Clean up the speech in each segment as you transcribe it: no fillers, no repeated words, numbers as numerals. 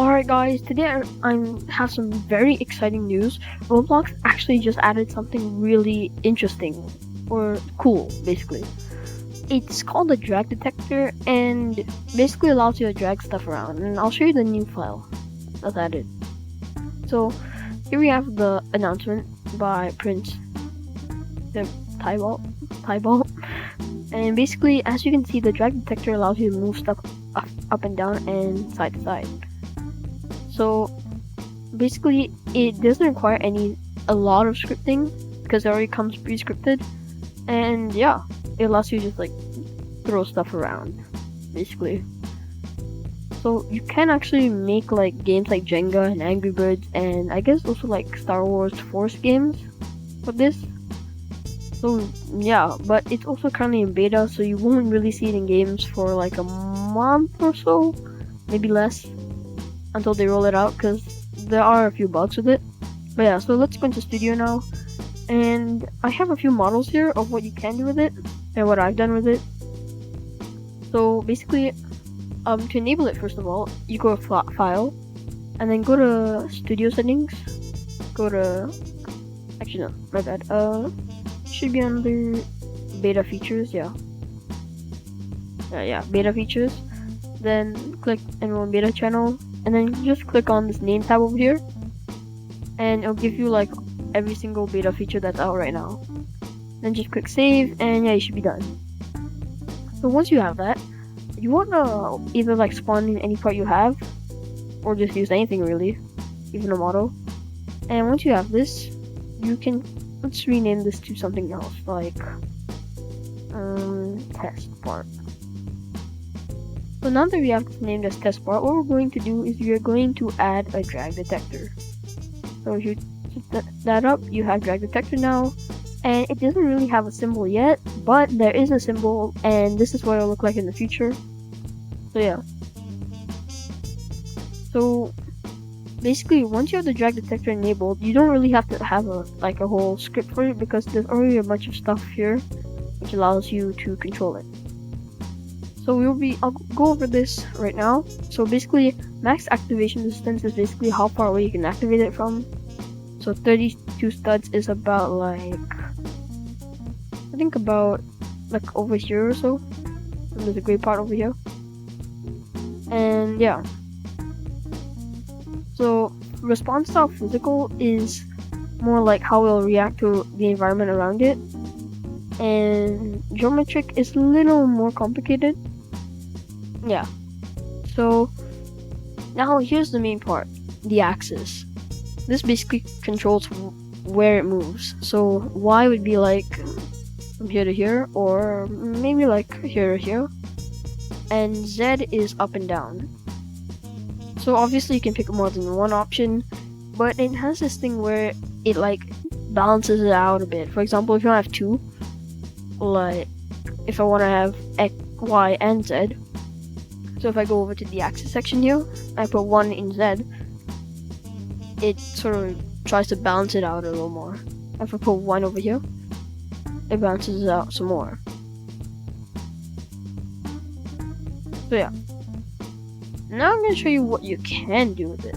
Alright guys, today I have some very exciting news. Roblox actually just added something really interesting, or cool basically. It's called a drag detector and basically allows you to drag stuff around, and I'll show you the new file that's added. So here we have the announcement by Prince the Tybalt. And basically, as you can see, the drag detector allows you to move stuff up and down and side to side. So basically, it doesn't require a lot of scripting because it already comes pre-scripted, and yeah, it allows you to just like throw stuff around, basically. So you can actually make like games like Jenga and Angry Birds, and I guess also like Star Wars Force games with this. So yeah, but it's also currently in beta, so you won't really see it in games for like a month or so, maybe less, until they roll it out, because there are a few bugs with it. But yeah, so let's go into Studio now, and I have a few models here of what you can do with it and what I've done with it. So basically, to enable it, first of all, you go to File, and then go to Studio Settings. Go to, actually no, my bad. Should be under Beta Features, yeah, Beta Features. Then click Enroll in Beta Channel, and then just click on this name tab over here, and it'll give you like every single beta feature that's out right now. Then just click Save, and yeah, you should be done. So once you have that, you want to either like spawn in any part you have, or just use anything really, even a model. And once you have this, you can, let's rename this to something else, like test part. So now that we have this named as test part, what we're going to do is we are going to add a drag detector. So if you set that up, you have drag detector now, and it doesn't really have a symbol yet, but there is a symbol, and this is what it'll look like in the future. So yeah. So basically, once you have the drag detector enabled, you don't really have to have a whole script for it, because there's already a bunch of stuff here which allows you to control it. So I'll go over this right now. So basically, max activation distance is basically how far away you can activate it from. So 32 studs is about like, I think about like over here or so. And there's a gray part over here. And yeah. So response style physical is more like how it'll react to the environment around it. And geometric is a little more complicated. Yeah. So now here's the main part, the axis. This basically controls where it moves. So Y would be like from here to here, or maybe like here to here. And Z is up and down. So obviously you can pick more than one option, but it has this thing where it like balances it out a bit. For example, if you want to have two, like if I want to have X, Y, and Z, so if I go over to the axis section here, I put 1 in Z, it sort of tries to balance it out a little more. If I put 1 over here, it balances it out some more. So yeah. Now I'm going to show you what you can do with it.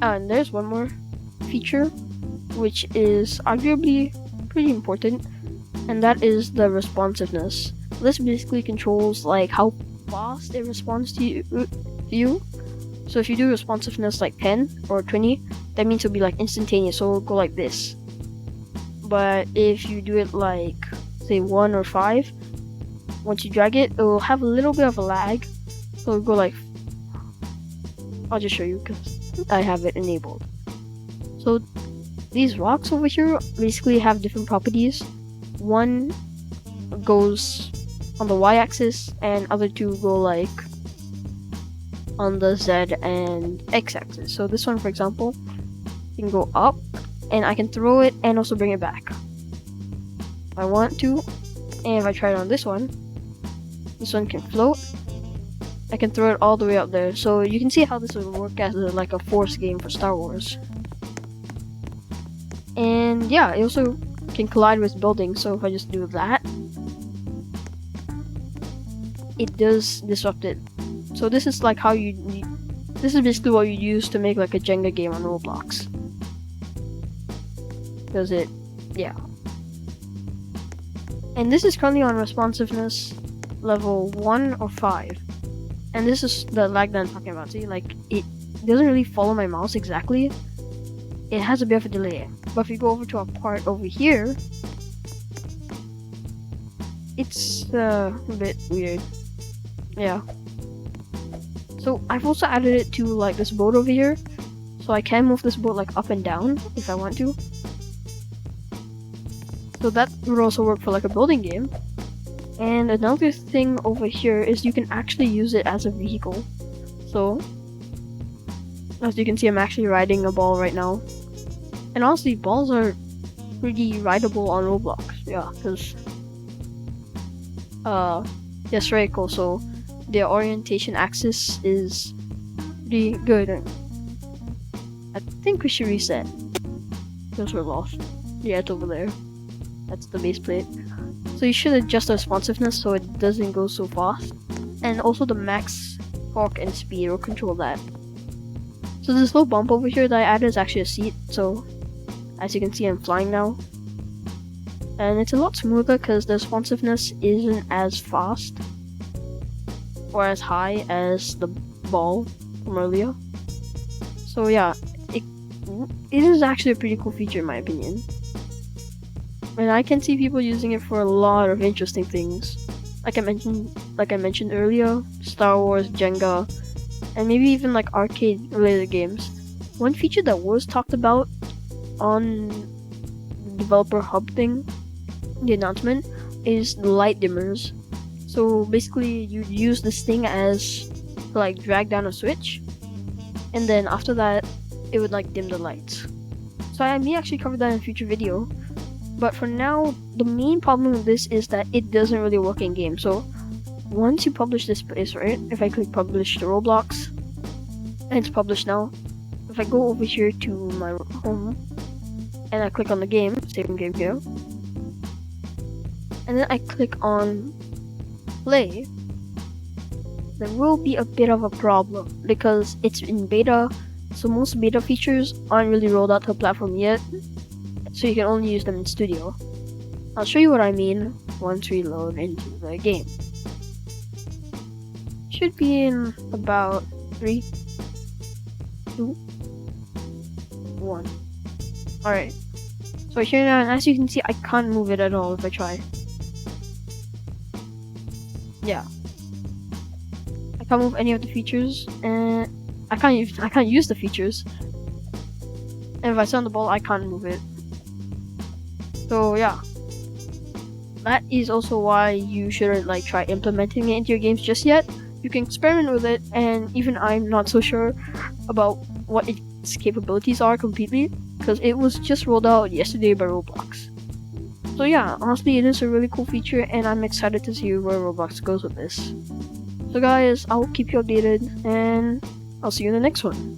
And there's one more feature, which is arguably pretty important, and that is the responsiveness. This basically controls like how fast it responds to you. So if you do responsiveness like 10 or 20, that means it'll be like instantaneous, so it'll go like this. But if you do it like say 1 or 5, once you drag it, it will have a little bit of a lag, so it'll go like, I'll just show you because I have it enabled. So these rocks over here basically have different properties. One goes on the y-axis, and other two go like on the z and x-axis. So this one, for example, can go up, and I can throw it and also bring it back if I want to. And if I try it on this one can float. I can throw it all the way up there. So you can see how this would work as like a force game for Star Wars. And yeah, it also can collide with buildings. So if I just do that, it does disrupt it. So this is like how you This is basically what you use to make like a Jenga game on Roblox. Does it? Yeah. And this is currently on responsiveness level 1 or 5. And this is the lag that I'm talking about. See, like, it doesn't really follow my mouse exactly. It has a bit of a delay. But if you go over to our part over here, it's a bit weird. Yeah. So I've also added it to like this boat over here. So I can move this boat like up and down if I want to. So that would also work for like a building game. And another thing over here is you can actually use it as a vehicle. So, as you can see, I'm actually riding a ball right now. And honestly, balls are pretty rideable on Roblox. Yeah, because they're spherical, so their orientation axis is pretty good. I think we should reset because we're lost. Yeah, it's over there. That's the base plate. So you should adjust the responsiveness so it doesn't go so fast. And also the max torque and speed will control that. So this little bump over here that I added is actually a seat. So as you can see, I'm flying now. And it's a lot smoother because the responsiveness isn't as fast or as high as the ball from earlier. So yeah, it is actually a pretty cool feature in my opinion. And I can see people using it for a lot of interesting things. Like I mentioned earlier, Star Wars, Jenga, and maybe even like arcade related games. One feature that was talked about on the developer hub thing, the announcement, is the light dimmers. So basically you use this thing as to like drag down a switch, and then after that it would like dim the lights. So I may actually cover that in a future video. But for now, the main problem with this is that it doesn't really work in game. So once you publish this place, right? If I click publish to Roblox, and it's published now. If I go over here to my home, and I click on the game, save game here, and then I click on play, there will be a bit of a problem because it's in beta. So most beta features aren't really rolled out to the platform yet. So you can only use them in studio. I'll show you what I mean once we load into the game. Should be in about 3, 2, 1. Alright. So here now, and as you can see, I can't move it at all if I try. Yeah. I can't move any of the features, and I can't use the features. And if I send the ball, I can't move it. So yeah, that is also why you shouldn't like try implementing it into your games just yet. You can experiment with it, and even I'm not so sure about what its capabilities are completely because it was just rolled out yesterday by Roblox. So yeah, honestly, it is a really cool feature, and I'm excited to see where Roblox goes with this. So guys, I'll keep you updated, and I'll see you in the next one.